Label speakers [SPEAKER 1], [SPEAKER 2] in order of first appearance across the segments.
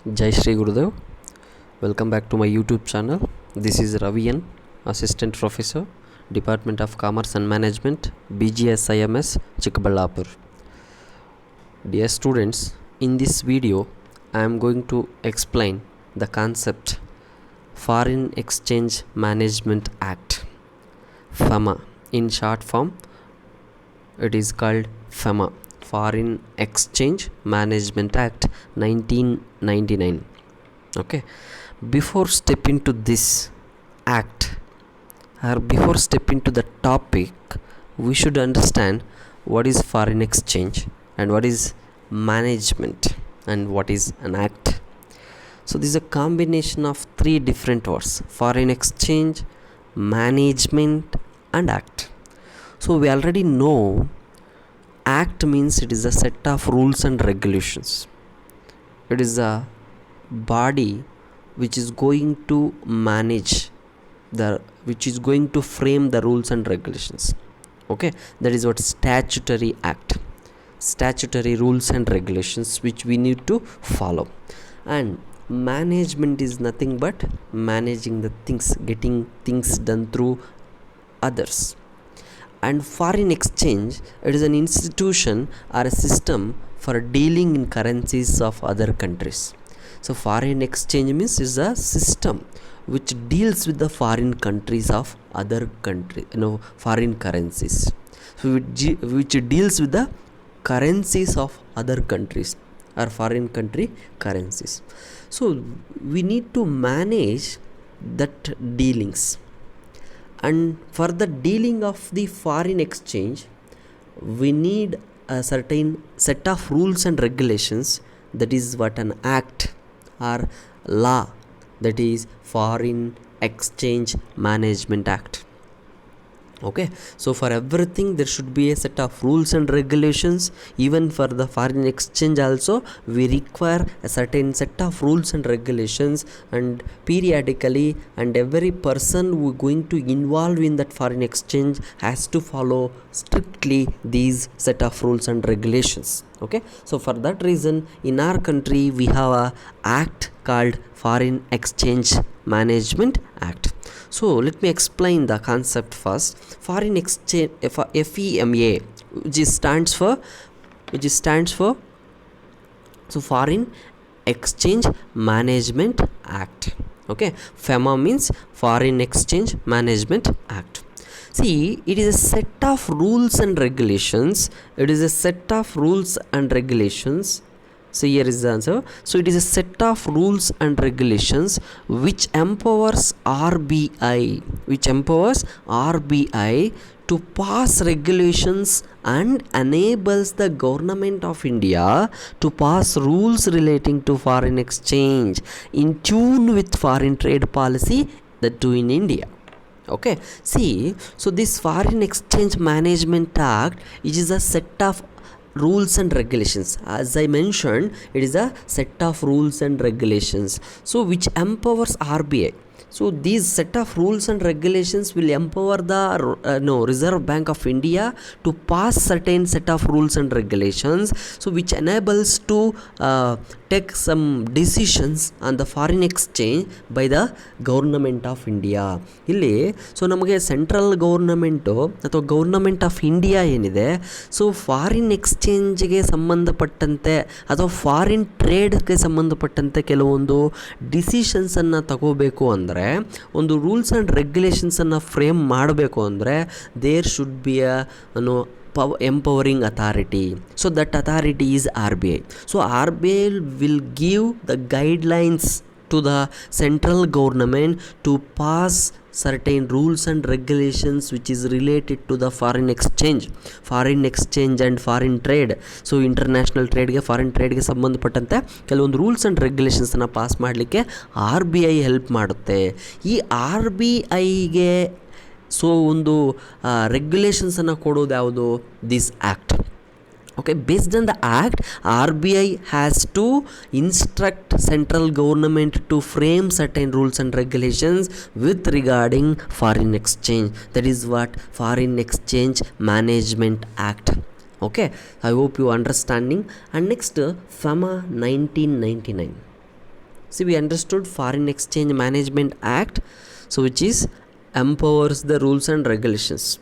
[SPEAKER 1] Jai Shri Gurudev. Welcome back to my YouTube channel. This is Ravian, Assistant Professor, Department of Commerce and Management, BGSIMS, Chikkaballapur. Dear students, in this video, I am going to explain the concept Foreign Exchange Management Act, FEMA. In short form, it is called FEMA, Foreign Exchange Management Act 1999. Okay, before step into this act or before step into the topic, we should understand what is foreign exchange and what is management and what is an act. So this is a combination of three different words: foreign exchange, management and act. So we already know act means it is a set of rules and regulations. It is a body which is going to manage which is going to frame the rules and regulations. Okay, that is what statutory act, statutory rules and regulations which we need to follow. And management is nothing but managing the things, getting things done through others. And foreign exchange, it is an institution or a system for dealing in currencies of other countries. So foreign exchange means is a system which deals with the foreign countries of other country, foreign currencies. So which deals with the currencies of other countries or foreign country currencies. So we need to manage that dealings. And for the dealing of the foreign exchange, we need a certain set of rules and regulations. That is what an act or law, that is Foreign Exchange Management Act. Okay, so for everything there should be a set of rules and regulations. Even for the foreign exchange also we require a certain set of rules and regulations, and periodically, and every person who is going to involve in that foreign exchange has to follow strictly these set of rules and regulations. Okay, so for that reason in our country we have a act called Foreign Exchange Management Act. So let me explain the concept first. Foreign exchange, FEMA, which stands for so Foreign Exchange Management Act. Okay, FEMA means Foreign Exchange Management Act. See, it is a set of rules and regulations. It is a set of rules and regulations. So here is the answer. So it is a set of rules and regulations which empowers RBI, to pass regulations and enables the government of India to pass rules relating to foreign exchange in tune with foreign trade policy, that too in India. Okay, see, so this Foreign Exchange Management Act, it is a set of rules and regulations. As I mentioned, it is a set of rules and regulations, so which empowers RBI. So these set of rules and regulations will empower the Reserve Bank of India to pass certain set of rules and regulations, so which enables to take some decisions on the foreign exchange by the government of India. ಇಲ್ಲಿ so ನಮಗೆ central government ಅಥವಾ government of India ಏನಿದೆ, so foreign ಎಕ್ಸ್ಚೇಂಜ್ಗೆ ಸಂಬಂಧಪಟ್ಟಂತೆ ಅಥವಾ foreign ಟ್ರೇಡ್ಗೆ ಸಂಬಂಧಪಟ್ಟಂತೆ ಕೆಲವೊಂದು ಡಿಸಿಷನ್ಸನ್ನು ತಗೋಬೇಕು ಅಂದರೆ, ಒಂದು ರೂಲ್ಸ್ ಆ್ಯಂಡ್ ರೆಗ್ಯುಲೇಷನ್ಸನ್ನು ಫ್ರೇಮ್ ಮಾಡಬೇಕು ಅಂದರೆ there should be empowering authority. So that authority is RBI. So RBI will give the guidelines to the central government to pass certain rules and regulations which is related to the foreign exchange and foreign trade. So international trade ಗೆ foreign trade ಗೆ ಸಂಬಂಧಪಟ್ಟಂತೆ ಕೆಲವೊಂದು rules and ರೆಗ್ಯುಲೇಷನ್ಸನ್ನು pass ಮಾಡಲಿಕ್ಕೆ RBI help ಮಾಡುತ್ತೆ. ಈ RBIಗೆ so ಒಂದು ರೆಗ್ಯುಲೇಷನ್ಸನ್ನು ಕೊಡೋದು ಯಾವುದು? This act. Okay, based on the act, RBI has to instruct central government to frame certain rules and regulations with regarding foreign exchange. That is what Foreign Exchange Management Act. Okay, I hope you understanding. And next, FEMA 1999. See, we understood Foreign Exchange Management Act, so which is empowers the rules and regulations.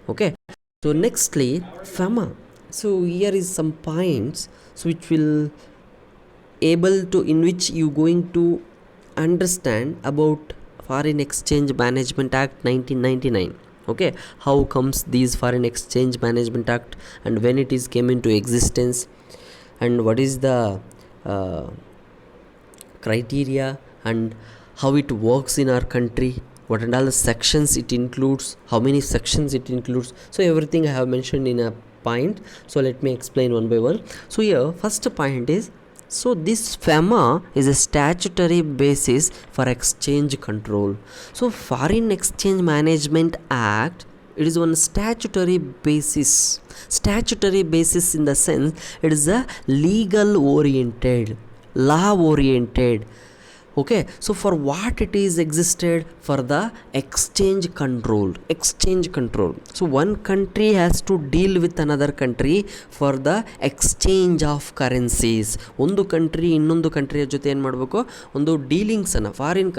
[SPEAKER 1] Okay, so nextly FEMA. So here is some points so which will able to in which you going to understand about Foreign Exchange Management Act 1999. Okay, how comes these Foreign Exchange Management Act and when it is came into existence, and what is the criteria and how it works in our country, what and all the sections it includes, how many sections it includes. So everything I have mentioned in a point, so let me explain one by one. So here first point is, so this FEMA is a statutory basis for exchange control. So Foreign Exchange Management Act, it is one statutory basis in the sense it is a legal oriented, law oriented. Okay, so for what it is existed? For the exchange control. So one country has to deal with another country for the exchange of currencies. ಒಂದು country ಇನ್ನೊಂದು ಕಂಟ್ರಿಯ ಜೊತೆ ಏನು ಮಾಡಬೇಕು, ಒಂದು ಡೀಲಿಂಗ್ಸನ್ನು foreign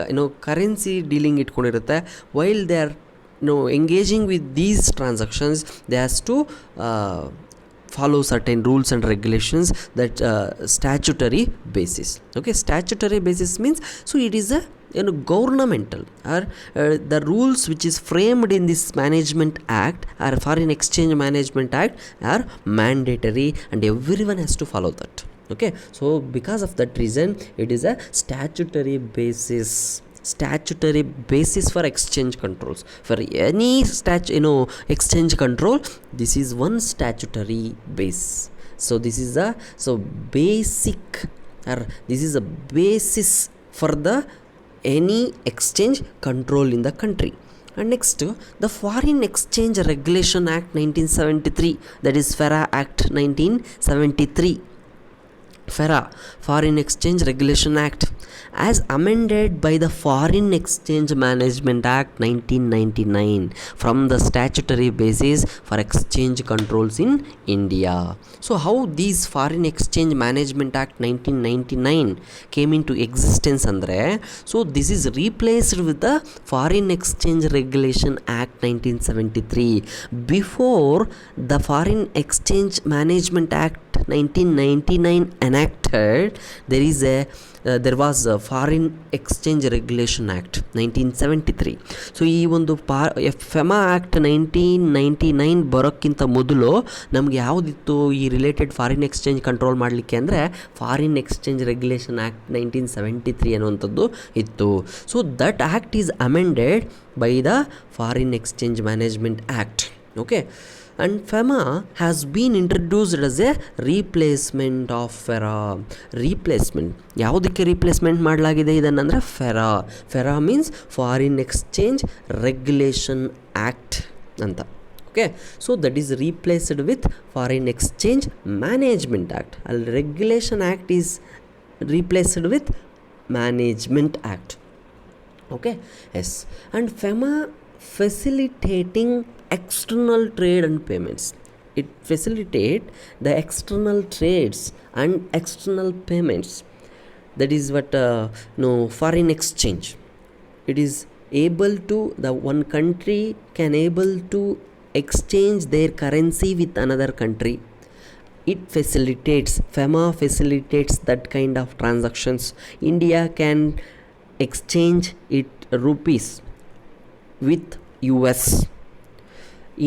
[SPEAKER 1] currency dealing ಇಟ್ಕೊಂಡಿರುತ್ತೆ. While they are engaging with these transactions, they has to follow certain rules and regulations, that statutory basis. Okay, statutory basis means, so it is a governmental or the rules which is framed in this management act or Foreign Exchange Management Act are mandatory and everyone has to follow that. Okay, so because of that reason it is a statutory basis for exchange controls. For any exchange control, this is one statutory base. So this is a basic, or this is a basis for the any exchange control in the country. And next, the Foreign Exchange Regulation Act 1973, that is FERA Act 1973. FERA, Foreign Exchange Regulation Act, as amended by the Foreign Exchange Management Act 1999 from the statutory basis for exchange controls in India. So how these Foreign Exchange Management Act 1999 came into existence andre, so this is replaced with the Foreign Exchange Regulation Act 1973. Before the Foreign Exchange Management Act 1999 enacted, there was a Foreign Exchange Regulation Act 1973. So ಈ ಒಂದು FEMA Act 1999 ಬರೋಕ್ಕಿಂತ ಮೊದಲು ನಮ್ಗೆ ಯಾವುದಿತ್ತು ಈ related foreign exchange control ಮಾಡಲಿಕ್ಕೆ ಅಂದರೆ foreign exchange regulation act 1973 ಅನ್ನುವಂಥದ್ದು ಇತ್ತು. So that act is amended by the foreign exchange management act. Okay, and FEMA has been introduced as a replacement of FERA. Replacement ಯಾವುದಕ್ಕೆ replacement ಮಾಡಲಾಗಿದೆ ಇದನ್ನಂದರೆ FERA means foreign exchange regulation act ಅಂತ. Okay, so that is replaced with foreign exchange management act. ಅಲ್ಲಿ regulation act is replaced with management act. Okay, yes, and FEMA facilitating external trade and payments. It facilitate the external trades and external payments. That is what foreign exchange. It is able to, the one country can able to exchange their currency with another country. It facilitates, FEMA facilitates that kind of transactions. India can exchange it rupees with US.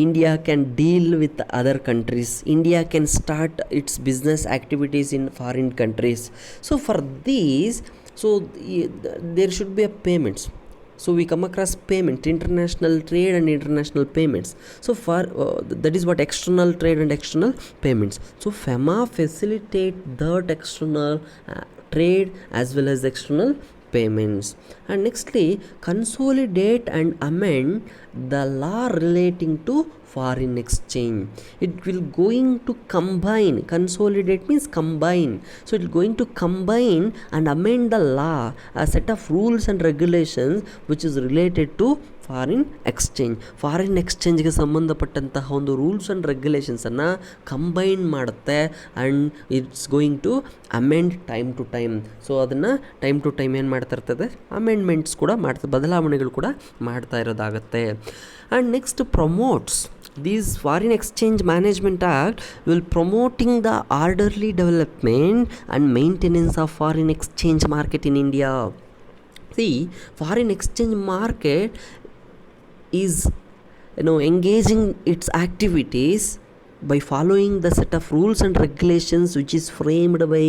[SPEAKER 1] India can deal with other countries. India can start its business activities in foreign countries. So for these, there should be a payments. So we come across payment, international trade and international payments. So for that is what external trade and external payments. So FEMA facilitate that external trade as well as external payments. And nextly, consolidate and amend the law relating to foreign exchange. It will going to combine, consolidate means combine, so it is going to combine and amend the law, a set of rules and regulations which is related to ಫಾರಿನ್ ಎಕ್ಸ್ಚೇಂಜ್ಗೆ ಸಂಬಂಧಪಟ್ಟಂತಹ ಒಂದು rules and ರೆಗ್ಯುಲೇಷನ್ಸನ್ನು combine ಮಾಡುತ್ತೆ and it's going to amend time to time. So ಅದನ್ನು time to time ಏನು ಮಾಡ್ತಾ ಇರ್ತದೆ, ಅಮೆಂಡ್ಮೆಂಟ್ಸ್ ಕೂಡ ಬದಲಾವಣೆಗಳು ಕೂಡ ಮಾಡ್ತಾ ಇರೋದಾಗತ್ತೆ. And next promotes This Foreign Exchange Management Act will promoting the orderly development and maintenance of foreign exchange market in India. See, foreign exchange market is engaging its activities by following the set of rules and regulations which is framed by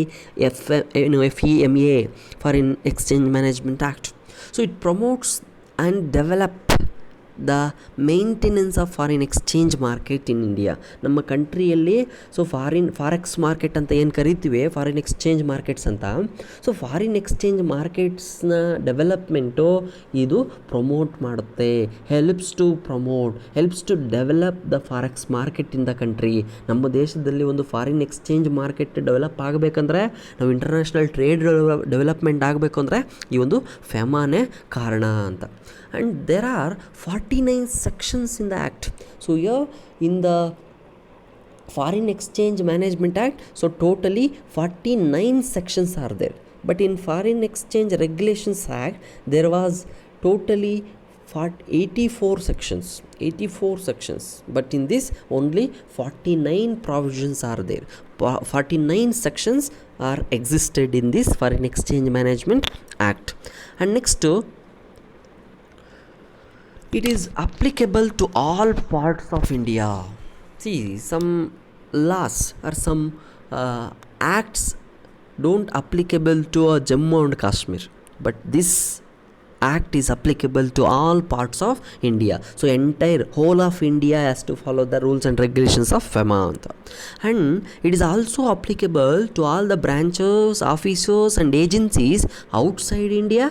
[SPEAKER 1] FEMA, Foreign Exchange Management Act. So it promotes and develop the maintenance of foreign exchange market in India. ನಮ್ಮ ಕಂಟ್ರಿಯಲ್ಲಿ forex market ಅಂತ ಏನು ಕರಿತೀವಿ, foreign exchange markets ಅಂತ. So foreign exchange ಮಾರ್ಕೆಟ್ಸ್ನ development ಇದು promote ಮಾಡುತ್ತೆ, helps to develop the forex market in the country. ನಮ್ಮ ದೇಶದಲ್ಲಿ ಒಂದು ಫಾರಿನ್ ಎಕ್ಸ್ಚೇಂಜ್ ಮಾರ್ಕೆಟ್ ಡೆವಲಪ್ ಆಗಬೇಕಂದ್ರೆ, ನಾವು ಇಂಟರ್ನ್ಯಾಷನಲ್ ಟ್ರೇಡ್ ಡೆವಲಪ್ಮೆಂಟ್ ಆಗಬೇಕು ಅಂದರೆ ಈ ಒಂದು ಫೆಮಾನೇ ಕಾರಣ ಅಂತ. And there are 49 sections in the act. So here in the Foreign Exchange Management Act, so totally 49 sections are there. But in Foreign Exchange Regulations Act, there was totally 84 sections. But in this, only 49 provisions are there. 49 sections are existed in this Foreign Exchange Management Act. And next, it is applicable to all parts of India. See, some laws or some acts don't applicable to Jammu and Kashmir, but this act is applicable to all parts of India. So entire whole of India has to follow the rules and regulations of FEMA. And it is also applicable to all the branches, offices and agencies outside India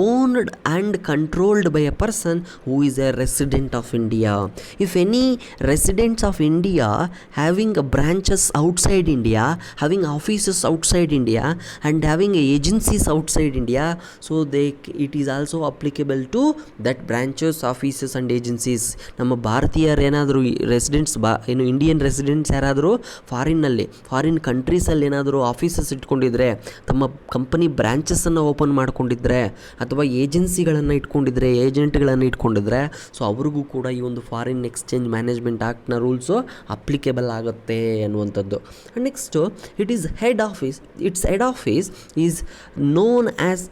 [SPEAKER 1] owned and controlled by a person who is a resident of India. If any residents of India having branches outside India, having offices outside India and having agencies outside India, so it is also applicable to that branches, offices and agencies. ನಮ್ಮ ಭಾರತೀಯರು ಏನಾದರೂ residents Indian residents ಯಾರಾದರೂ foreign ಕಂಟ್ರೀಸಲ್ಲಿ ಏನಾದರೂ offices ಇಟ್ಕೊಂಡಿದ್ರೆ, ತಮ್ಮ company ಬ್ರಾಂಚಸ್ಸನ್ನು open ಮಾಡ್ಕೊಂಡಿದ್ರೆ ಅಥವಾ ಏಜೆನ್ಸಿಗಳನ್ನು ಇಟ್ಕೊಂಡಿದ್ರೆ, ಏಜೆಂಟ್ಗಳನ್ನು ಇಟ್ಕೊಂಡಿದ್ರೆ, so ಅವ್ರಿಗೂ ಕೂಡ ಈ ಒಂದು ಫಾರಿನ್ ಎಕ್ಸ್ಚೇಂಜ್ ಮ್ಯಾನೇಜ್ಮೆಂಟ್ ಆ್ಯಕ್ಟ್ನ ರೂಲ್ಸು ಅಪ್ಲಿಕೇಬಲ್ ಆಗುತ್ತೆ ಅನ್ನುವಂಥದ್ದು. Next it's head office is known as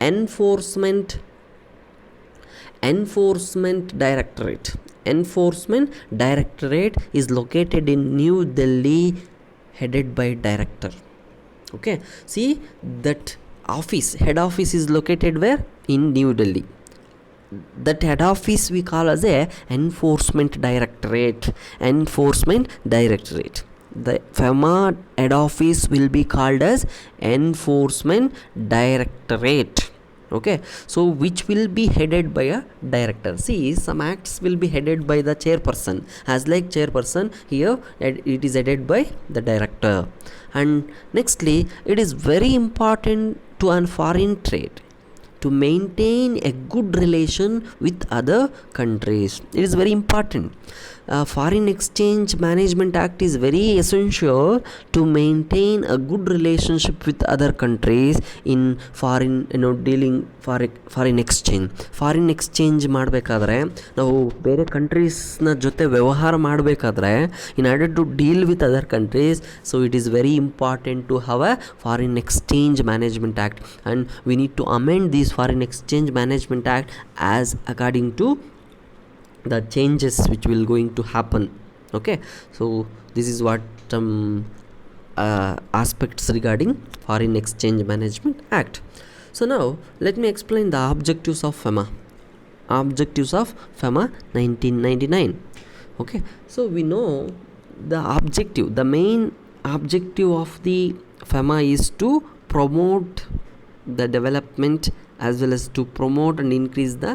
[SPEAKER 1] Enforcement Directorate is located in New Delhi, headed by director. Okay, see that head office is located where? In New Delhi. That head office we call as a Enforcement Directorate. The FEMA head office will be called as Enforcement Directorate. Okay, so which will be headed by a director. See, some acts will be headed by the chairperson, as like chairperson here it is headed by the director. And nextly, it is very important to an foreign trade to maintain a good relation with other countries. It is very important. Foreign Exchange Management Act is very essential to maintain a good relationship with other countries in dealing foreign exchange ಮಾಡಬೇಕಾದ್ರೆ, ನಾವು ಬೇರೆ ಕಂಟ್ರೀಸ್ನ ಜೊತೆ ವ್ಯವಹಾರ ಮಾಡಬೇಕಾದ್ರೆ, in order to deal with other countries, so it is very important to have a Foreign Exchange Management Act, and we need to amend this Foreign Exchange Management Act as according to the changes which will going to happen. Okay, so this is what aspects regarding Foreign Exchange Management Act. So now let me explain the objectives of FEMA 1999. Okay, so we know the main objective of the FEMA is to promote the development as well as to promote and increase the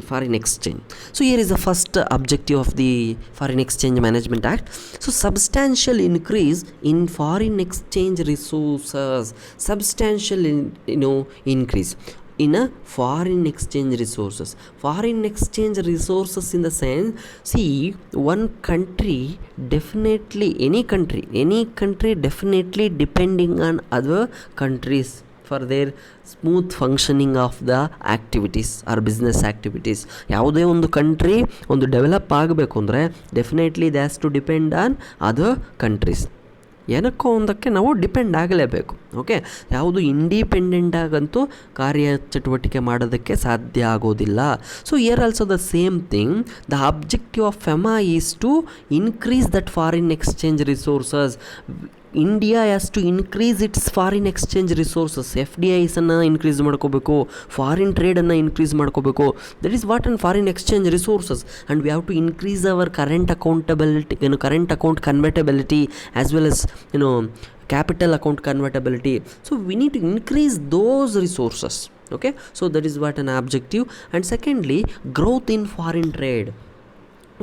[SPEAKER 1] foreign exchange. So here is the first objective of the Foreign Exchange Management Act. So substantial increase in foreign exchange resources, increase. in a foreign exchange resources. Foreign exchange resources in the sense, see, one country definitely, any country definitely depending on other countries for their smooth functioning of the activities or business activities. ಯಾವುದೇ ಒಂದು country ಒಂದು develop ಆಗಬೇಕು ಅಂದರೆ definitely they has to depend on other countries. ಏನಕ್ಕೋ ಒಂದಕ್ಕೆ ನಾವು depend ಆಗಲೇಬೇಕು. Okay, ಯಾವುದು ಇಂಡಿಪೆಂಡೆಂಟ್ ಆಗಂತೂ ಕಾರ್ಯಚಟುವಟಿಕೆ ಮಾಡೋದಕ್ಕೆ ಸಾಧ್ಯ ಆಗೋದಿಲ್ಲ. So here also the same thing, the objective of FEMA is to increase that foreign exchange resources. India has to increase its foreign exchange resources. FDIಸನ್ನು increase ಮಾಡ್ಕೋಬೇಕು, ಫಾರಿನ್ ಟ್ರೇಡನ್ನು ಇನ್ಕ್ರೀಸ್ ಮಾಡ್ಕೋಬೇಕು. That is what on foreign exchange resources. And we have to increase our current accountability, current account convertibility as well as capital account convertibility. So we need to increase those resources. Okay, so that is what an objective. And secondly, growth in foreign trade.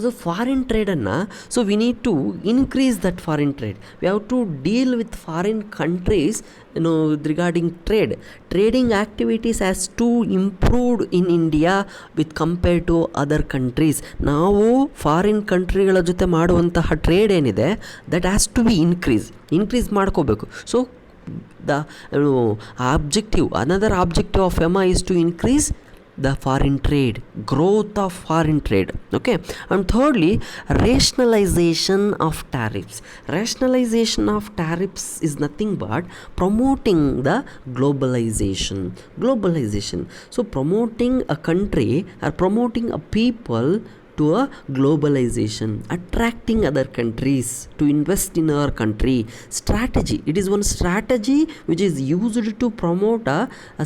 [SPEAKER 1] So foreign trade-anna, so we need to increase that foreign trade. We have to deal with foreign countries, regarding trade. Trading activities has to improve in India with compared to other countries. ನಾವು foreign ಕಂಟ್ರಿಗಳ ಜೊತೆ ಮಾಡುವಂತಹ trade ಏನಿದೆ that has to be increase ಮಾಡ್ಕೋಬೇಕು. So the objective, another objective of FEMA is to increase the foreign trade, growth of foreign trade. Okay, and thirdly, rationalization of tariffs. Rationalization of tariffs is nothing but promoting the globalization. So promoting a country or promoting a people to a globalization, attracting other countries to invest in our country. Strategy, it is one strategy which is used to promote a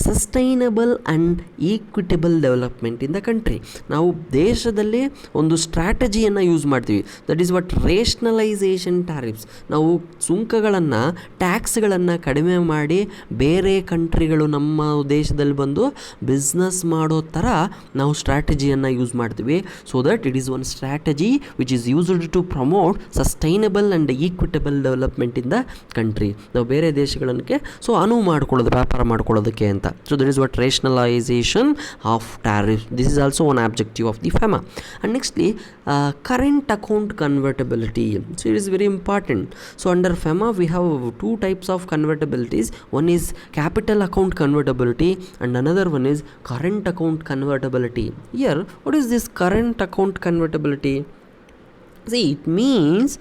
[SPEAKER 1] sustainable and equitable development in the country. ನಾವು ದೇಶದಲ್ಲಿ ಒಂದು ಸ್ಟ್ರಾಟಜಿಯನ್ನು use ಮಾಡ್ತೀವಿ, that is what ರೇಷನಲೈಸೇಷನ್ tariffs. ನಾವು ಸುಂಕಗಳನ್ನು, ಟ್ಯಾಕ್ಸ್ಗಳನ್ನು ಕಡಿಮೆ ಮಾಡಿ ಬೇರೆ ಕಂಟ್ರಿಗಳು ನಮ್ಮ ದೇಶದಲ್ಲಿ ಬಂದು ಬಿಸ್ನೆಸ್ ಮಾಡೋ ಥರ ನಾವು ಸ್ಟ್ರಾಟಜಿಯನ್ನು ಯೂಸ್ ಮಾಡ್ತೀವಿ. So that it is one strategy which is used to promote sustainable and equitable development in the country. ನಾವು ಬೇರೆ ದೇಶಗಳಿಗೆ ಸೊ ಅನುವು ಮಾಡ್ಕೊಳ್ಳೋದು, ವ್ಯಾಪಾರ ಮಾಡ್ಕೊಳ್ಳೋದಕ್ಕೆ ಅಂತ. So that is what rationalization of tariff. This is also one objective of the FEMA. And nextly, current account convertibility. So it is very important. So under FEMA we have two types of convertibilities. One is capital account convertibility and another one is current account convertibility. Here, what is this current account convertibility? See, it means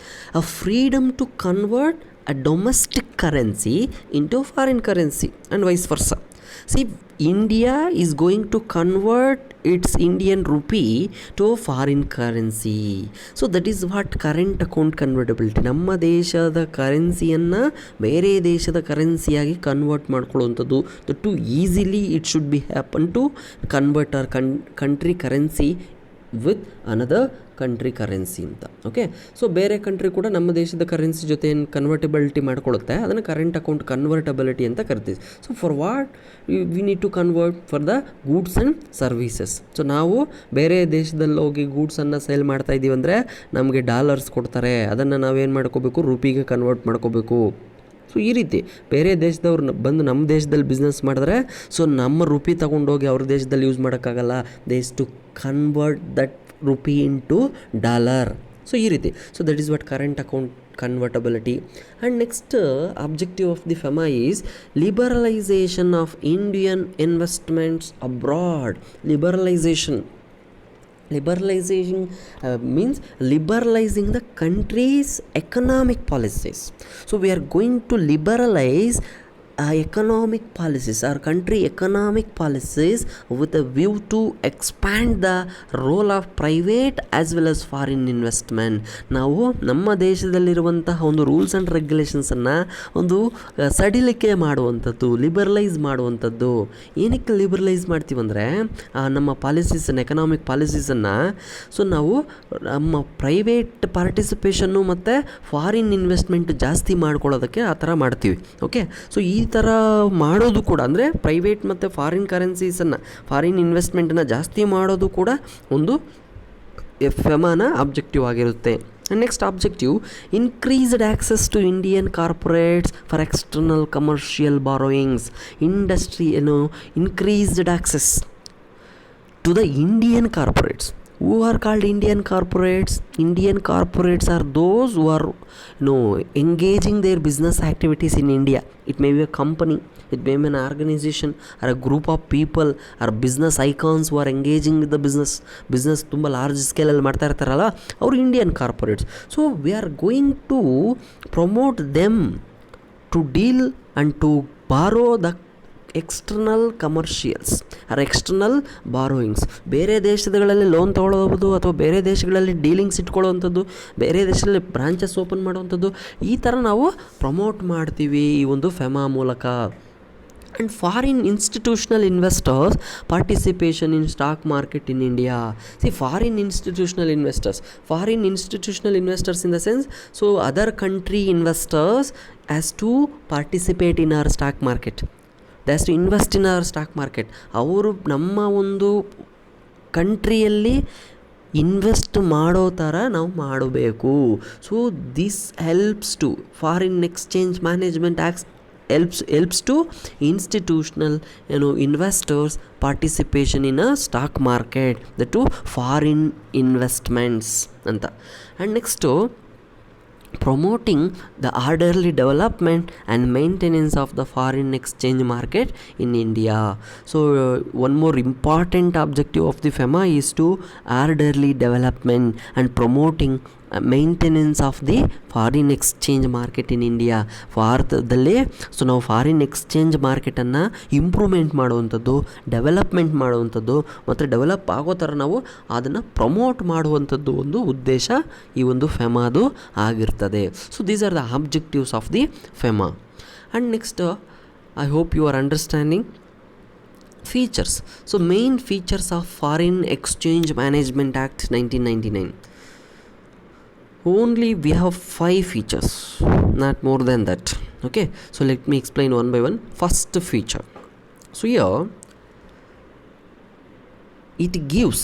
[SPEAKER 1] a freedom to convert a domestic currency into foreign currency and vice versa. See, India is going to convert its Indian rupee to a foreign currency. So that is what current account convertibility. ನಮ್ಮ ದೇಶದ ಕರೆನ್ಸಿಯನ್ನು ಬೇರೆ ದೇಶದ ಕರೆನ್ಸಿಯಾಗಿ convert ಮಾಡ್ಕೊಳ್ಳುವಂಥದ್ದು. To easily it should be happen to convert our country currency with another country currency ಅಂತ. Okay, so ಬೇರೆ country ಕೂಡ ನಮ್ಮ ದೇಶದ ಕರೆನ್ಸಿ ಜೊತೆ ಏನು ಕನ್ವರ್ಟಬಿಲಿಟಿ ಮಾಡ್ಕೊಳ್ಳುತ್ತೆ, ಅದನ್ನು ಕರೆಂಟ್ ಅಕೌಂಟ್ ಕನ್ವರ್ಟಬಿಲಿಟಿ ಅಂತ ಕರಿತೀವಿ. So for what we need to convert? For the goods and services. So ನಾವು ಬೇರೆ ದೇಶದಲ್ಲಿ ಹೋಗಿ ಗೂಡ್ಸನ್ನು ಸೇಲ್ ಮಾಡ್ತಾ ಇದ್ದೀವಿ ಅಂದರೆ ನಮಗೆ ಡಾಲರ್ಸ್ ಕೊಡ್ತಾರೆ, ಅದನ್ನು ನಾವೇನು ಮಾಡ್ಕೋಬೇಕು? ರುಪಿಗೆ ಕನ್ವರ್ಟ್ ಮಾಡ್ಕೋಬೇಕು. ಸೊ ಈ ರೀತಿ ಬೇರೆ ದೇಶದವ್ರು ಬಂದು ನಮ್ಮ ದೇಶದಲ್ಲಿ ಬಿಸ್ನೆಸ್ ಮಾಡಿದ್ರೆ ಸೊ ನಮ್ಮ ರುಪಿ ತೊಗೊಂಡೋಗಿ ಅವ್ರ ದೇಶದಲ್ಲಿ ಯೂಸ್ ಮಾಡೋಕ್ಕಾಗಲ್ಲ. They is to convert that rupee into dollar. So ಈ ರೀತಿ. So that is what current account convertibility. And next objective of the FEMA is liberalization of Indian investments abroad. Liberalization means liberalizing the country's economic policies. So we are going to liberalize economic policies, our country economic policies, with a view to expand the role of private as well as foreign investment. ನಾವು ನಮ್ಮ ದೇಶದಲ್ಲಿರುವಂತಹ ಒಂದು rules and ರೆಗ್ಯುಲೇಷನ್ಸನ್ನು ಒಂದು ಸಡಿಲಿಕೆ ಮಾಡುವಂಥದ್ದು, ಲಿಬರಲೈಸ್ ಮಾಡುವಂಥದ್ದು. ಏನಕ್ಕೆ ಲಿಬರಲೈಸ್ ಮಾಡ್ತೀವಂದರೆ ನಮ್ಮ ಪಾಲಿಸೀಸನ್ನು, economic ಪಾಲಿಸೀಸನ್ನು so ನಾವು ನಮ್ಮ ಪ್ರೈವೇಟ್ ಪಾರ್ಟಿಸಿಪೇಷನ್ನು ಮತ್ತು ಫಾರಿನ್ ಇನ್ವೆಸ್ಟ್ಮೆಂಟ್ ಜಾಸ್ತಿ ಮಾಡ್ಕೊಳ್ಳೋದಕ್ಕೆ ಆ ಥರ ಮಾಡ್ತೀವಿ. ಓಕೆ, ಸೊ ಈ ಥರ ಮಾಡೋದು ಕೂಡ ಅಂದರೆ ಪ್ರೈವೇಟ್ ಮತ್ತು ಫಾರಿನ್ ಕರೆನ್ಸೀಸನ್ನು, ಫಾರಿನ್ ಇನ್ವೆಸ್ಟ್ಮೆಂಟನ್ನು ಜಾಸ್ತಿ ಮಾಡೋದು ಕೂಡ ಒಂದು FEMAನ ಆಬ್ಜೆಕ್ಟಿವ್ ಆಗಿರುತ್ತೆ. And next objective, increased access to Indian corporates for external commercial borrowings. Industry, increased access to the Indian corporates. Who are called Indian corporates? Indian corporates are those who are engaging their business activities in India. It may be a company, it may be an organization or a group of people or business icons who are engaging with the business ತುಂಬ large ಸ್ಕೇಲಲ್ಲಿ ಮಾಡ್ತಾ ಇರ್ತಾರಲ್ಲ ಅವರು Indian corporates. So we are going to promote them to deal and to borrow the external commercials or external borrowings. ಬೇರೆ ದೇಶಗಳಲ್ಲಿ loan ತೊಗೊಳ್ಳೋದು ಅಥವಾ ಬೇರೆ ದೇಶಗಳಲ್ಲಿ ಡೀಲಿಂಗ್ಸ್ ಇಟ್ಕೊಳ್ಳೋವಂಥದ್ದು, ಬೇರೆ ದೇಶದಲ್ಲಿ ಬ್ರಾಂಚಸ್ ಓಪನ್ ಮಾಡುವಂಥದ್ದು, ಈ ಥರ ನಾವು ಪ್ರಮೋಟ್ ಮಾಡ್ತೀವಿ ಈ ಒಂದು ಫೆಮಾ ಮೂಲಕ. And foreign institutional investors participation in stock market in India. See, foreign institutional investors in the sense, so other country investors has to participate in our stock market, they has to invest in our stock market. ಅವರು ನಮ್ಮ ಒಂದು ಕಂಟ್ರಿಯಲ್ಲಿ invest ಮಾಡೋ ಥರ ನಾವು ಮಾಡಬೇಕು. So this helps to foreign exchange management acts helps to institutional investors participation in a stock market, the two foreign investments anta. And next promoting the orderly development and maintenance of the foreign exchange market in India. So one more important objective of the FEMA is to orderly development and promoting maintenance of the foreign exchange market in India. ಭಾರತದಲ್ಲಿ so ನಾವು foreign exchange ಮಾರ್ಕೆಟನ್ನು improvement ಮಾಡುವಂಥದ್ದು, development ಮಾಡುವಂಥದ್ದು ಮತ್ತು develop ಆಗೋ ಥರ ನಾವು ಅದನ್ನು promote ಮಾಡುವಂಥದ್ದು ಒಂದು ಉದ್ದೇಶ ಈ ಒಂದು ಫೆಮಾದು ಆಗಿರ್ತದೆ. So these are the objectives of the FEMA. And next I hope you are understanding features. So main features of foreign exchange management act 1999. Only we have 5 features, not more than that. Okay, so let me explain one by one. First feature, so here it gives,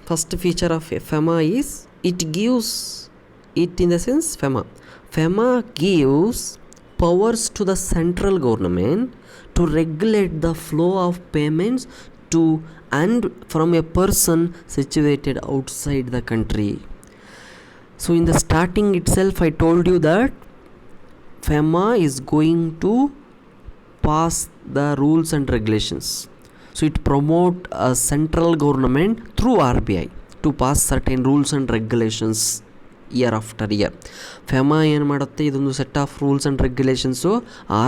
[SPEAKER 1] first feature of FEMA is it gives, it in the sense FEMA gives powers to the central government to regulate the flow of payments to and from a person situated outside the country. So in the starting itself I told you that FEMA is going to pass the rules and regulations. So it promote a central government through RBI to pass certain rules and regulations year after year. FEMA ಏನು ಮಾಡುತ್ತೆ, ಇದೊಂದು set of rules and regulations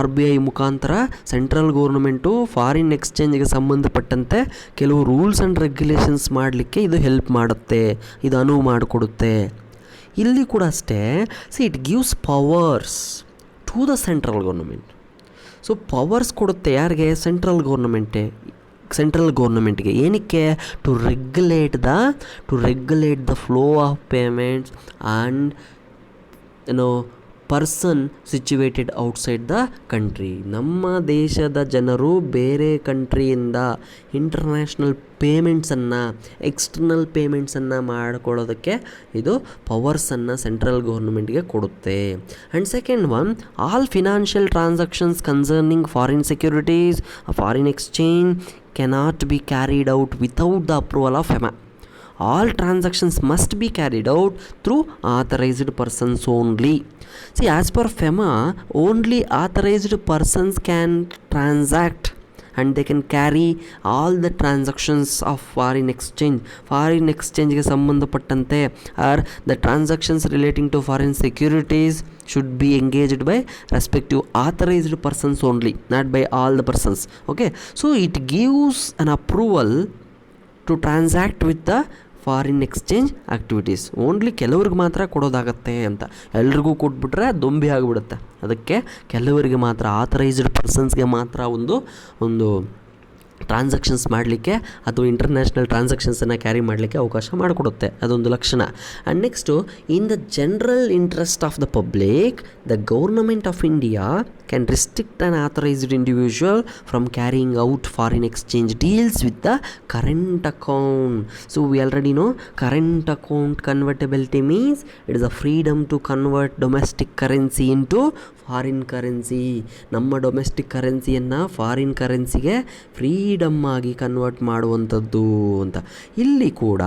[SPEAKER 1] RBI ಮುಖಾಂತರ central government foreign ಎಕ್ಸ್ಚೇಂಜ್ಗೆ ಸಂಬಂಧಪಟ್ಟಂತೆ ಕೆಲವು rules and regulations ಮಾಡಲಿಕ್ಕೆ ಇದು help ಮಾಡುತ್ತೆ, ಇದು ಅನುವು ಮಾಡಿಕೊಡುತ್ತೆ. ಇಲ್ಲಿ ಕೂಡ ಅಷ್ಟೇ, see it gives powers to the central government. So powers ಕೊಡುತ್ತೆ ಯಾರಿಗೆ? ಸೆಂಟ್ರಲ್ ಗೌರ್ಮೆಂಟ್ಗೆ. ಏನಕ್ಕೆ? To regulate the flow of payments and person situated outside the country. ನಮ್ಮ ದೇಶದ ಜನರು ಬೇರೆ ಕಂಟ್ರಿಯಿಂದ ಇಂಟರ್ನ್ಯಾಷನಲ್ ಪೇಮೆಂಟ್ಸನ್ನು, ಎಕ್ಸ್ಟರ್ನಲ್ ಪೇಮೆಂಟ್ಸನ್ನು ಮಾಡಿಕೊಳ್ಳೋದಕ್ಕೆ ಇದು ಪವರ್ಸನ್ನು ಸೆಂಟ್ರಲ್ ಗೌರ್ಮೆಂಟ್ಗೆ ಕೊಡುತ್ತೆ. And second one, all financial transactions concerning foreign securities, foreign exchange cannot be carried out without the approval of FEMA. All transactions must be carried out through authorized persons only. See, as per FEMA, only authorized persons can transact and they can carry all the transactions of foreign exchange ಗೆ ಸಂಬಂಧಪಟ್ಟಂತೆ or the transactions relating to foreign securities should be engaged by respective authorized persons only, not by all the persons. Okay, so it gives an approval to transact with the foreign exchange activities. Only ಕೆಲವ್ರಿಗೆ ಮಾತ್ರ ಕೊಡೋದಾಗತ್ತೆ ಅಂತ, ಎಲ್ರಿಗೂ ಕೊಟ್ಬಿಟ್ರೆ ದೊಂಬಿ ಆಗಿಬಿಡುತ್ತೆ. ಅದಕ್ಕೆ ಕೆಲವರಿಗೆ ಮಾತ್ರ, authorised ಪರ್ಸನ್ಸ್ಗೆ ಮಾತ್ರ ಒಂದು ಟ್ರಾನ್ಸಾಕ್ಷನ್ಸ್ ಮಾಡಲಿಕ್ಕೆ ಅಥವಾ ಇಂಟರ್ನ್ಯಾಷನಲ್ ಟ್ರಾನ್ಸಾಕ್ಷನ್ಸನ್ನು ಕ್ಯಾರಿ ಮಾಡಲಿಕ್ಕೆ ಅವಕಾಶ ಮಾಡಿಕೊಡುತ್ತೆ. ಅದೊಂದು ಲಕ್ಷಣ. And next, in the general interest of the public, the government of India can restrict an authorized individual from carrying out foreign exchange deals with the current account. So we already know current account convertibility means it is a freedom to convert domestic currency into foreign currency. ನಮ್ಮ domestic ಕರೆನ್ಸಿಯನ್ನು foreign ಕರೆನ್ಸಿಗೆ freedom ಆಗಿ convert ಮಾಡುವಂಥದ್ದು ಅಂತ. ಇಲ್ಲಿ ಕೂಡ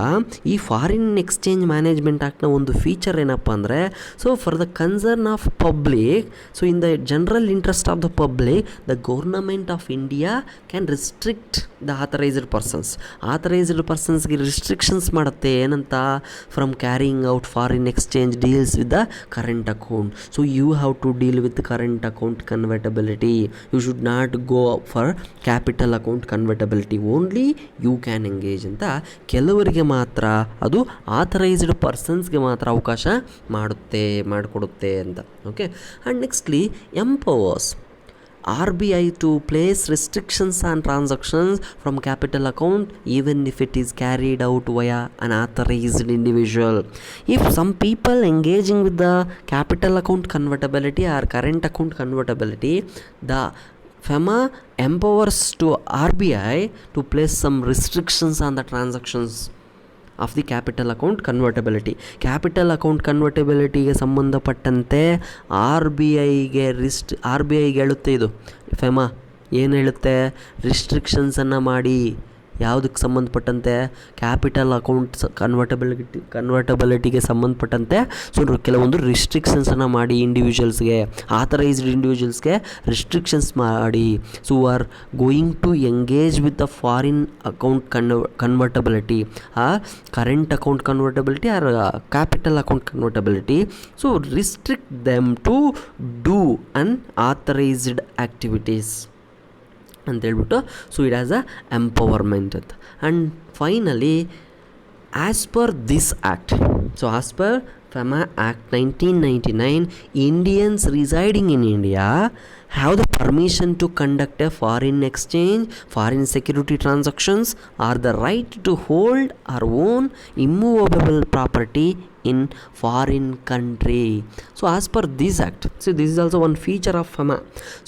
[SPEAKER 1] ಈ foreign exchange management ಆ್ಯಕ್ಟ್ನ ಒಂದು ಫೀಚರ್ ಏನಪ್ಪ ಅಂದರೆ, so for the concern of public, so in the general interest of the public, the government of India can restrict the authorised persons. Authorised ಪರ್ಸನ್ಸ್ಗೆ ರಿಸ್ಟ್ರಿಕ್ಷನ್ಸ್ ಮಾಡುತ್ತೆ, ಏನಂತ, from carrying out foreign exchange deals with the current account. So you have to deal with current account convertibility. You should not go for capital account convertibility. Only you can engage ಅಂತ ಕೆಲವರಿಗೆ ಮಾತ್ರ, ಅದು authorised ಪರ್ಸನ್ಸ್ಗೆ ಮಾತ್ರ ಅವಕಾಶ ಮಾಡಿಕೊಡುತ್ತೆ ಅಂತ. Okay. And nextly empowers RBI to place restrictions on transactions from capital account even if it is carried out via an authorized individual. If some people engaging with the capital account convertibility or current account convertibility, the FEMA empowers to RBI to place some restrictions on the transactions of the capital account convertibility. Capital account ಕನ್ವರ್ಟಬಿಲಿಟಿಗೆ ಸಂಬಂಧಪಟ್ಟಂತೆ R B ಐಗೆ ಹೇಳುತ್ತೆ, ಇದು FEMA ಏನು ಹೇಳುತ್ತೆ, ರಿಸ್ಟ್ರಿಕ್ಷನ್ಸನ್ನು ಮಾಡಿ. ಯಾವುದಕ್ಕೆ ಸಂಬಂಧಪಟ್ಟಂತೆ, capital account ಕನ್ವರ್ಟಬಿಲಿಟಿಗೆ ಸಂಬಂಧಪಟ್ಟಂತೆ ಸೊ ಕೆಲವೊಂದು ರಿಸ್ಟ್ರಿಕ್ಷನ್ಸನ್ನು ಮಾಡಿ, ಇಂಡಿವಿಜುವಲ್ಸ್ಗೆ, ಆಥರೈಸ್ಡ್ ಇಂಡಿವಿಜುವಲ್ಸ್ಗೆ ರಿಸ್ಟ್ರಿಕ್ಷನ್ಸ್ ಮಾಡಿ. So are going to engage with the foreign account convertibility, current account convertibility or capital account convertibility. So restrict them to do unauthorised activities ಅಂತೇಳ್ಬಿಟ್ಟು, so it as a empowerment ಅಂತ. And finally, as per this act, so as per FEMA Act 1999, Indians residing in India have the permission to conduct a foreign exchange, foreign security transactions, or the right to hold or own immovable property in foreign country. So as per this act, so this is also one feature of FEMA.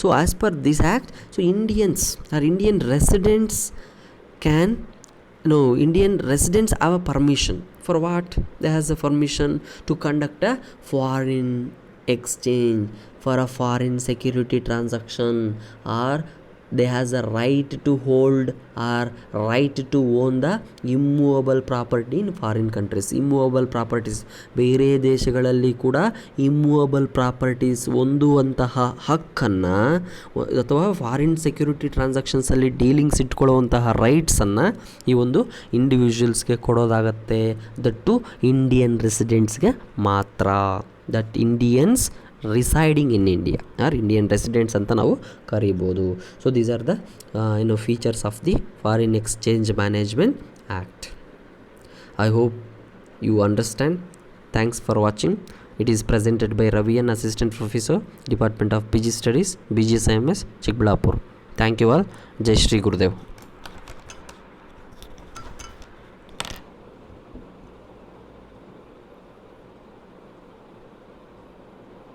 [SPEAKER 1] So as per this act, so Indians or Indian residents Indian residents have a permission. For what? They has a permission to conduct a foreign exchange for a foreign security transaction, or they has a right to hold or right to own the immovable property in foreign countries. Immovable properties, ಬೇರೆ ದೇಶಗಳಲ್ಲಿ ಕೂಡ immovable properties ಹೊಂದುವಂತಹ ಹಕ್ಕನ್ನು ಅಥವಾ foreign security ಟ್ರಾನ್ಸಾಕ್ಷನ್ಸಲ್ಲಿ dealings ಇಟ್ಕೊಳ್ಳುವಂತಹ ರೈಟ್ಸನ್ನು ಈ ಒಂದು ಇಂಡಿವಿಜುವಲ್ಸ್ಗೆ ಕೊಡೋದಾಗತ್ತೆ. ದಟ್ ಟು ಇಂಡಿಯನ್ ರೆಸಿಡೆಂಟ್ಸ್ಗೆ ಮಾತ್ರ. That Indians residing in India or Indian residents ಅಂತ ನಾವು ಕರಿಬೋದು. So these are the features of the foreign exchange management act. I hope you understand. Thanks for watching. It is presented by Ravian, assistant professor, department of PG studies, BGSIMS, Chikkaballapura. Thank you all. ಜೈ ಶ್ರೀ ಗುರುದೇವ್.